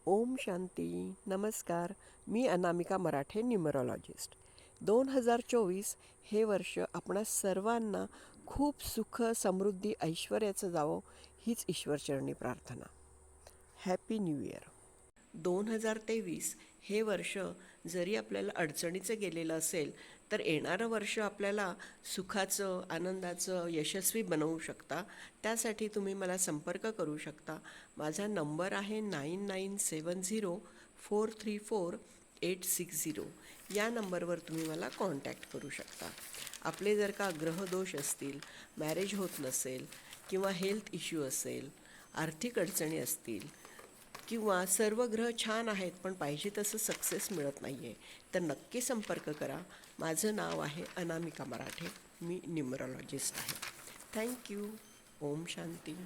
ओम शांती. नमस्कार. मी अनामिका मराठे, न्यूमरॉलॉजिस्ट. 2024 हे वर्ष आपणा सर्वांना खूप सुख, समृद्धी, ऐश्वर्याचं जावो हीच ईश्वरचरणी प्रार्थना. Happy new year. 2023 हे वर्ष जरी आपल्याला अडचणीचं गेलेलं असेल तर येणारं वर्ष आपल्याला सुखाचं, आनंदाचं, यशस्वी बनवू शकता. त्यासाठी तुम्ही मला संपर्क करू शकता. माझा नंबर आहे 9970434860. या नंबरवर तुम्ही मला कॉन्टॅक्ट करू शकता. आपले जर का ग्रहदोष असतील, मॅरेज होत नसेल किंवा हेल्थ इश्यू असेल, आर्थिक अडचणी असतील किंवा सर्व ग्रह छान आहेत पण पाहिजे तसं सक्सेस मिळत नाही आहे, तर नक्की संपर्क करा. माझं नाव आहे अनामिका मराठे. मी न्यूमरॉलॉजिस्ट आहे. थँक्यू. ओम शांती.